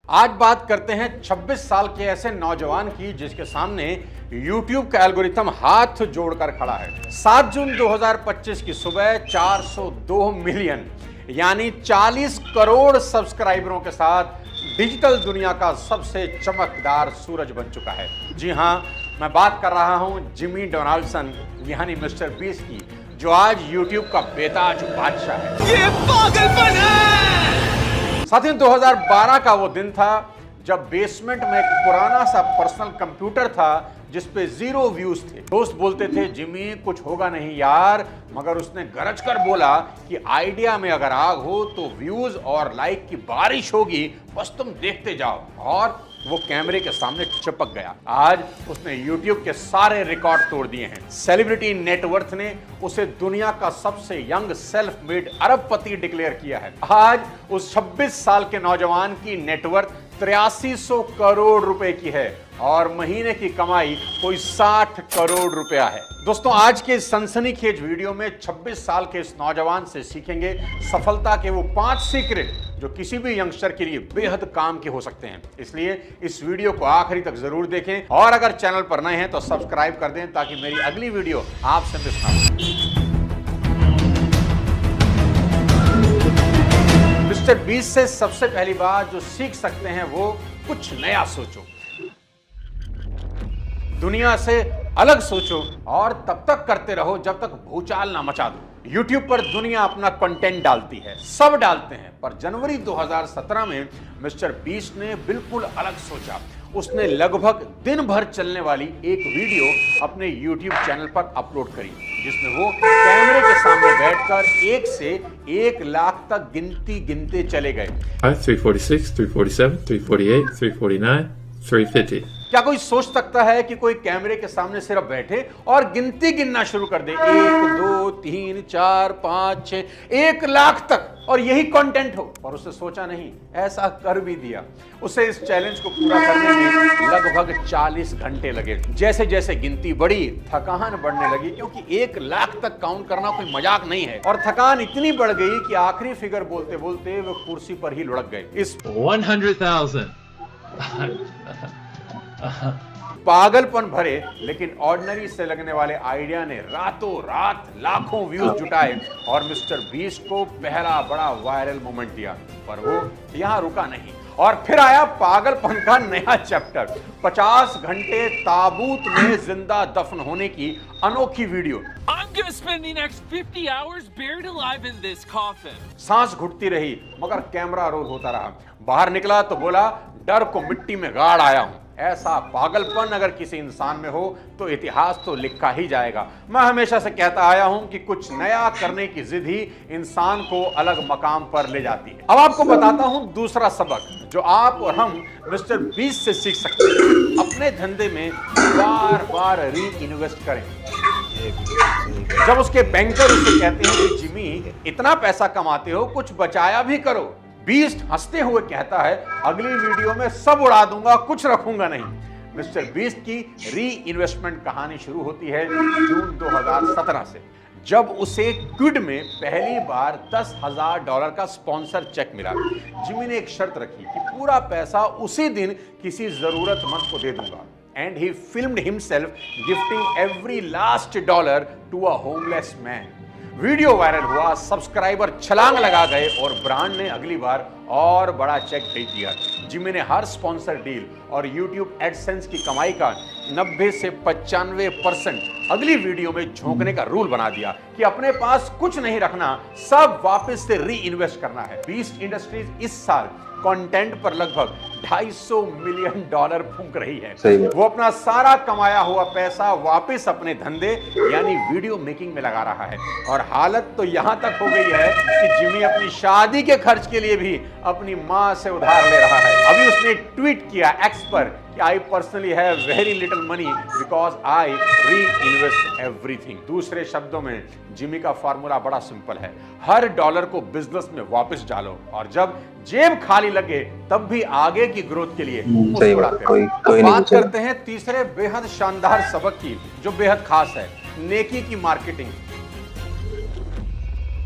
आज बात करते हैं 26 साल के ऐसे नौजवान की जिसके सामने YouTube का एल्गोरिथम हाथ जोड़कर खड़ा है। 7 जून 2025 की सुबह 402 मिलियन यानी 40 करोड़ सब्सक्राइबरों के साथ डिजिटल दुनिया का सबसे चमकदार सूरज बन चुका है। जी हां, मैं बात कर रहा हूं जिमी डोनाल्डसन यानी मिस्टर बीस्ट की, जो आज YouTube का बेताज बादशाह है। ये पागलपन है। साथियों, 2012 का वो दिन था जब बेसमेंट में एक पुराना सा पर्सनल कंप्यूटर था जिस पे 0 व्यूज थे। दोस्त बोलते थे जिमी कुछ होगा नहीं यार, मगर उसने गरज कर बोला कि आइडिया में अगर आग हो तो व्यूज और लाइक की बारिश होगी, बस तुम देखते जाओ। और वो कैमरे के सामने चिपक गया। आज उसने YouTube के सारे रिकॉर्ड तोड़ दिए हैं। सेलिब्रिटी नेटवर्थ ने उसे दुनिया का सबसे यंग सेल्फ मेड अरबपति डिक्लेयर किया है। आज उस 26 साल के नौजवान की नेटवर्थ 8300 करोड़ रुपए की है और महीने की कमाई कोई 60 करोड़ रुपया है। दोस्तों, आज के सनसनीखेज वीडियो में 26 साल के इस नौजवान से सीखेंगे सफलता के वो 5 सीक्रेट जो किसी भी यंगस्टर के लिए बेहद काम के हो सकते हैं। इसलिए इस वीडियो को आखिरी तक जरूर देखें और अगर चैनल पर नए हैं तो सब्सक्राइब कर दें ताकि मेरी अगली वीडियो आपसे मिस ना हो। मिस्टर बीस्ट से सबसे पहली बात जो सीख सकते हैं वो कुछ नया सोचो, दुनिया से अलग सोचो और तब तक करते रहो जब तक भूचाल ना मचा दो। YouTube पर दुनिया अपना कंटेंट डालती है, सब डालते हैं, पर जनवरी 2017 में मिस्टर बीस्ट ने बिल्कुल अलग सोचा। उसने लगभग दिन भर चलने वाली एक वीडियो अपने YouTube चैनल पर अपलोड करी जिसमें वो कैमरे के सामने बैठकर 1 से 1 लाख तक गिनती गिनते चले गए। 346, 347, 348, 349, 350। क्या कोई सोच सकता है कि कोई कैमरे के सामने सिर्फ बैठे और गिनती गिनना शुरू कर दे 1 2 3 4 5 6 1 लाख तक और यही कंटेंट हो? और उसने सोचा नहीं, ऐसा कर भी दिया। उसे इस चैलेंज को पूरा करने में लगभग 40 घंटे लगे। जैसे जैसे गिनती बढ़ी, थकान बढ़ने लगी, क्योंकि 1 लाख तक काउंट करना कोई मजाक नहीं है। और थकान इतनी बढ़ गई कि आखिरी फिगर बोलते बोलते वो कुर्सी पर ही लुढ़क गए। इस 100,000 पागलपन भरे लेकिन ऑर्डिनरी से लगने वाले आइडिया ने रातों रात लाखों व्यूज जुटाए और मिस्टर बीस्ट को पहला बड़ा वायरल मोमेंट दिया। पर वो यहां रुका नहीं और फिर आया पागलपन का नया चैप्टर। 50 घंटे ताबूत में जिंदा दफन होने की अनोखी video. I'm gonna spend the next 50 hours buried alive in this coffin. सांस घुटती रही मगर कैमरा रोल होता रहा। बाहर निकला तो बोला डर को मिट्टी में गाड़ आया हूं। ऐसा पागलपन अगर किसी इंसान में हो तो इतिहास तो लिखा ही जाएगा। मैं हमेशा से कहता आया हूं कि कुछ नया करने की जिद ही इंसान को अलग मकाम पर ले जाती है। अब आपको बताता हूं दूसरा सबक जो आप और हम मिस्टर बीस्ट से सीख सकते हैं। अपने धंधे में बार बार री इन्वेस्ट करें। जब उसके बैंकर उसे कहते हैं कि जिमी इतना पैसा कमाते हो, कुछ बचाया भी करो, बीस्ट हंसते हुए कहता है अगली वीडियो में सब उड़ा दूंगा, कुछ रखूंगा नहीं। मिस्टर बीस्ट की री इन्वेस्टमेंट कहानी शुरू होती है जून 2017 से, जब उसे क्विड में पहली बार $10,000 का स्पॉन्सर चेक मिला। जिमी ने एक शर्त रखी कि पूरा पैसा उसी दिन किसी जरूरतमंद को दे दूंगा। And he filmed himself gifting every last dollar to a homeless man. Video viral हुआ, सब्सक्राइबर छलांग लगा गए और ब्रांड ने अगली बार और बड़ा चेक भेज दिया। जिमी ने हर स्पॉन्सर डील और YouTube एडसेंस की कमाई का 90 से 95% अगली वीडियो में झोंकने का रूल बना दिया कि अपने पास कुछ नहीं रखना, सब वापस से री इन्वेस्ट करना है। बीस्ट इंडस्ट्रीज इस साल कंटेंट पर लगभग $250 मिलियन फूंक रही है। वो अपना सारा कमाया हुआ पैसा वापस अपने धंधे यानी वीडियो मेकिंग में लगा रहा है। और हालत तो यहां तक हो गई है कि जिमी अपनी शादी के खर्च के लिए भी अपनी मां से उधार ले रहा है। अभी उसने ट्वीट किया एक्स पर कि I personally have very little money because I री इन्वेस्ट एवरीथिंग। दूसरे शब्दों में जिमी का फॉर्मूला बड़ा सिंपल है, हर डॉलर को बिजनेस में वापस डालो और जब जेब खाली लगे तब भी आगे की ग्रोथ के लिए मुस्कुराते रहो। बात करते हैं तीसरे बेहद शानदार सबक की जो बेहद खास है, नेकी की मार्केटिंग।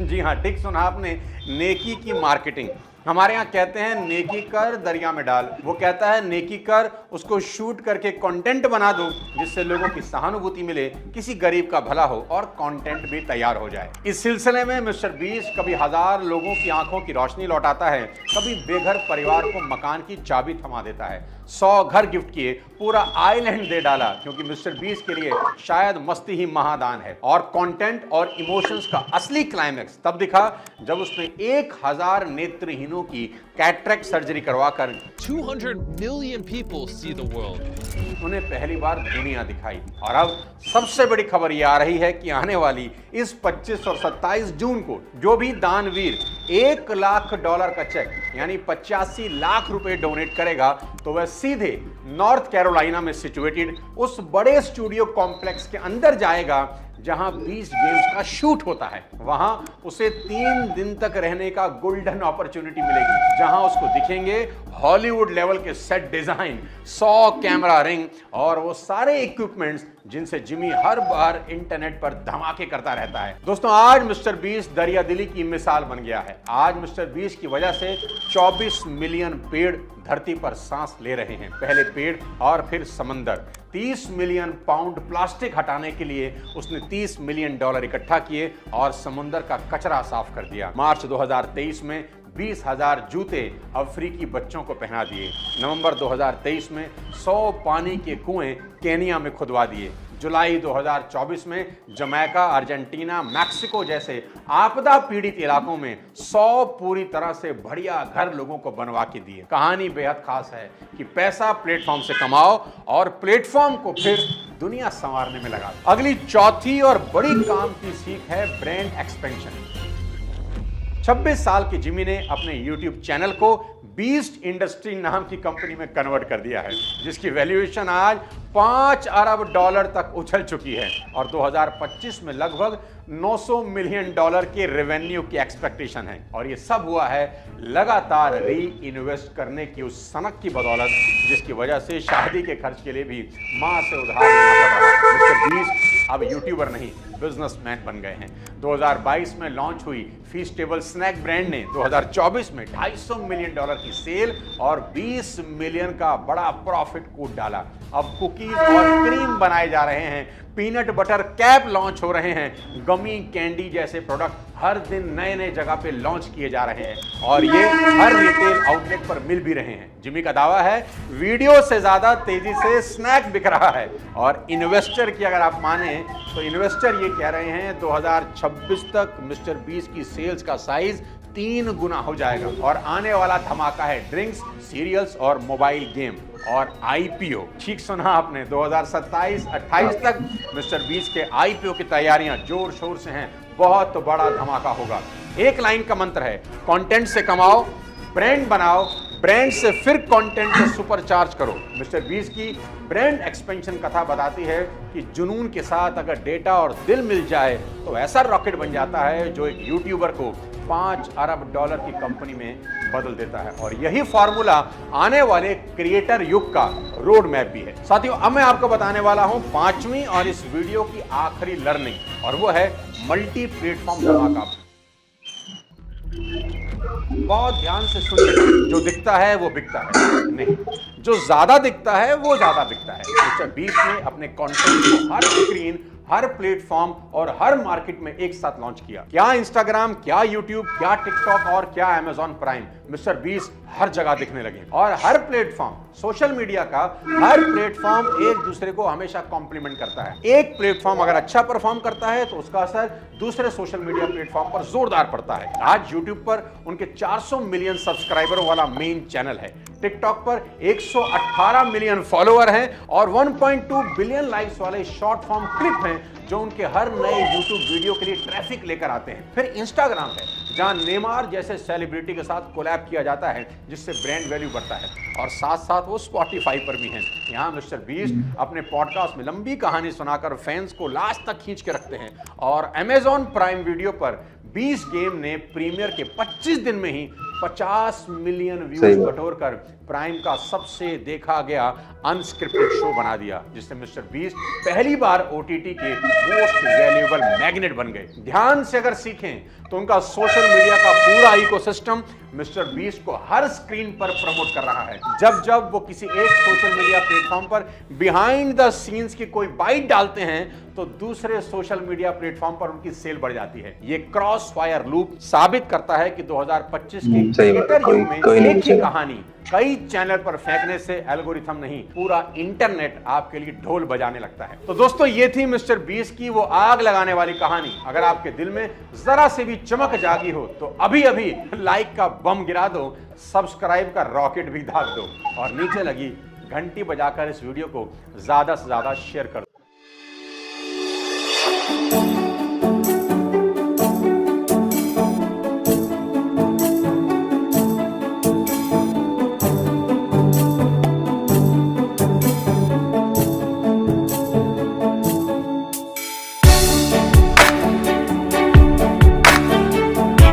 जी हाँ, ठीक सुना आपने, नेकी की मार्केटिंग। हमारे यहाँ कहते हैं नेकी कर दरिया में डाल, वो कहता है नेकी कर, उसको शूट करके कंटेंट बना दो जिससे लोगों की सहानुभूति मिले, किसी गरीब का भला हो और कंटेंट भी तैयार हो जाए। इस सिलसिले में मिस्टर बीस्ट कभी 1000 लोगों की आंखों की रोशनी लौटाता है, कभी बेघर परिवार को मकान की चाबी थमा देता है। 100 घर गिफ्ट किए, पूरा आइलैंड दे डाला, क्योंकि मिस्टर बीस्ट के लिए शायद मस्ती ही महादान है। और कंटेंट और इमोशंस का असली क्लाइमैक्स तब दिखा जब उसने 1000 नेत्रहीनों की कैटरेक्ट सर्जरी करवाकर 200 million people see the world. उन्हें पहली बार दुनिया दिखाई। और अब सबसे बड़ी खबर यह आ रही है कि आने वाली इस 25 और 27 जून को जो भी दानवीर $1 लाख का चेक यानी 85 लाख रुपए डोनेट करेगा तो वह सीधे नॉर्थ कैरोलिना में सिचुएटेड उस बड़े स्टूडियो कॉम्प्लेक्स के अंदर जाएगा जहां बीस्ट गेम्स का शूट होता है। वहां उसे 3 दिन तक रहने का गोल्डन अपॉर्चुनिटी मिलेगी, जहां उसको दिखेंगे हॉलीवुड लेवल के सेट डिजाइन, 100 कैमरा रिंग और वो सारे इक्विपमेंट्स जिनसे जिमी हर बार इंटरनेट पर धमाके करता रहता है। दोस्तों, आज मिस्टर बीस्ट दरिया दिली की मिसाल बन गया है। आज मिस्टर बीस्ट की वजह से 24 मिलियन पेड़ धरती पर सांस ले रहे हैं। पहले पेड़ और फिर समंदर। 30 मिलियन पाउंड प्लास्टिक हटाने के लिए उसने $30 मिलियन इकट्ठा किए और समुद्र का कचरा साफ कर दिया। मार्च 2023 में 20,000 जूते अफ्रीकी बच्चों को पहना दिए। नवंबर 2023 में 100 पानी के कुएं केनिया में खुदवा दिए। जुलाई 2024 में जमैका, अर्जेंटीना, मैक्सिको जैसे आपदा पीड़ित इलाकों में 100 पूरी तरह से बढ़िया घर लोगों को बनवा के दिए। कहानी बेहद खास है कि पैसा प्लेटफॉर्म से कमाओ और प्लेटफॉर्म को फिर दुनिया संवारने में लगा। अगली चौथी और बड़ी काम की सीख है ब्रांड एक्सपेंशन। 26 साल के जिमी ने अपने YouTube चैनल को बीस्ट इंडस्ट्री नाम की कंपनी में कन्वर्ट कर दिया है, जिसकी वैल्यूएशन आज $5 अरब तक उछल चुकी है और 2025 में लगभग $900 मिलियन के रेवेन्यू की एक्सपेक्टेशन है। और ये सब हुआ है लगातार री इन्वेस्ट करने की उस सनक की बदौलत, जिसकी वजह से शादी के खर्च के लिए भी मां से उधार लेना पड़ रहा है। मिस्टर बीस्ट अब यूट्यूबर नहीं, बिजनेसमैन बन गए हैं। 2022 में लॉन्च हुई फीस्टेबल स्नैक ब्रांड ने 2024 में $250 मिलियन की सेल और 20 मिलियन का बड़ा प्रॉफिट कूद डाला। अब कुकीज और क्रीम बनाए जा रहे हैं, पीनट बटर कैप लॉन्च हो रहे हैं, गमी कैंडी जैसे प्रोडक्ट हर दिन नए नए जगह पे लॉन्च किए जा रहे हैं और ये हर रिटेल आउटलेट पर मिल भी रहे हैं। जिमी का दावा है वीडियो से ज्यादा तेजी से स्नैक बिक रहा है और इन्वेस्टर की अगर आप माने तो इन्वेस्टर ये कह रहे हैं 2026 तक मिस्टर बीस्ट की सेल्स का साइज 3 गुना हो जाएगा। और आने वाला धमाका है ड्रिंक्स, सीरियल्स और मोबाइल गेम और आईपीओ। ठीक सुना आपने, 2027-28 तक मिस्टर बीस्ट के आईपीओ की तैयारियां जोर शोर से हैं। बहुत बड़ा धमाका होगा। एक लाइन का मंत्र है, कंटेंट से कमाओ, ब्रांड बनाओ, ब्रांड से फिर कंटेंट को सुपरचार्ज करो। मिस्टर बीस्ट की ब्रांड एक्सपेंशन कथा बताती है कि जुनून के साथ अगर डेटा और दिल मिल जाए तो ऐसा रॉकेट बन जाता है जो एक यूट्यूबर को $5 अरब की कंपनी में बदल देता है। और यही फॉर्मूला आने वाले क्रिएटर युग का रोड मैप भी है। साथियों, अब मैं आपको बताने वाला हूं 5वीं और इस वीडियो की आखिरी लर्निंग, और वो है मल्टी प्लेटफॉर्म धमाका। बहुत ध्यान से सुनिए, जो दिखता है वो बिकता है नहीं, जो ज्यादा दिखता है वो ज्यादा बिकता है। मिस्टर बीस्ट ने अपने कंटेंट को हर स्क्रीन, हर प्लेटफॉर्म और हर मार्केट में एक साथ लॉन्च किया। क्या इंस्टाग्राम, क्या यूट्यूब, क्या टिकटॉक और क्या अमेजॉन प्राइम, मिस्टर बीस्ट हर जगह दिखने लगे। और हर प्लेटफॉर्म, सोशल मीडिया का हर प्लेटफॉर्म एक दूसरे को हमेशा कॉम्प्लीमेंट करता है। एक प्लेटफॉर्म अगर अच्छा परफॉर्म करता है तो उसका असर दूसरे सोशल मीडिया प्लेटफॉर्म पर जोरदार पड़ता है। आज यूट्यूब पर उनके 400 मिलियन सब्सक्राइबरों वाला मेन चैनल है। टिकटॉक पर 118 मिलियन फॉलोअर हैं और 1.2 बिलियन लाइक्स वाले शॉर्ट फॉर्म क्लिप हैं जो उनके हर नए यूट्यूब वीडियो के लिए ट्रैफिक लेकर आते हैं। फिर इंस्टाग्राम है, जहां नेमार जैसे सेलिब्रिटी के साथ कोलैब किया जाता है, जिससे ब्रांड वैल्यू बढ़ता है। और साथ साथ वो स्पॉटिफाई पर भी हैं। यहाँ मिस्टर बीस्ट अपने पॉडकास्ट में लंबी कहानी सुनाकर फैंस को लास्ट तक खींच के रखते हैं। और अमेजॉन प्राइम वीडियो पर बीस्ट गेम ने प्रीमियर के 25 दिन में ही 50 मिलियन सही व्यूज बात। बटोर कर प्राइम का सबसे देखा गया अनस्क्रिप्टेड शो बना दिया, जिससे मिस्टर बीस्ट पहली बार ओटीटी के मोस्ट वैल्यूएबल मैग्नेट बन गए। ध्यान से अगर सीखें तो उनका सोशल मीडिया का पूरा इकोसिस्टम मिस्टर बीस्ट को हर स्क्रीन पर प्रमोट कर रहा है। जब जब वो किसी एक सोशल मीडिया प्लेटफॉर्म पर बिहाइंड द सीन्स की कोई बाइट डालते हैं तो दूसरे सोशल मीडिया प्लेटफॉर्म पर उनकी सेल बढ़ जाती है। ये क्रॉस फायर लूप साबित करता है कि 2025 के सही बात, क्रिएटर युग में कोई नहीं एक ही पूछेगा। कहानी कई चैनल पर फेंकने से एल्गोरिथम नहीं, पूरा इंटरनेट आपके लिए ढोल बजाने लगता है। तो दोस्तों, ये थी मिस्टर बीस्ट की वो आग लगाने वाली कहानी। अगर आपके दिल में जरा से भी चमक जागी हो तो अभी अभी लाइक का बम गिरा दो, सब्सक्राइब का रॉकेट भी दाग दो और नीचे लगी घंटी बजाकर इस वीडियो को ज्यादा से ज्यादा शेयर कर दो।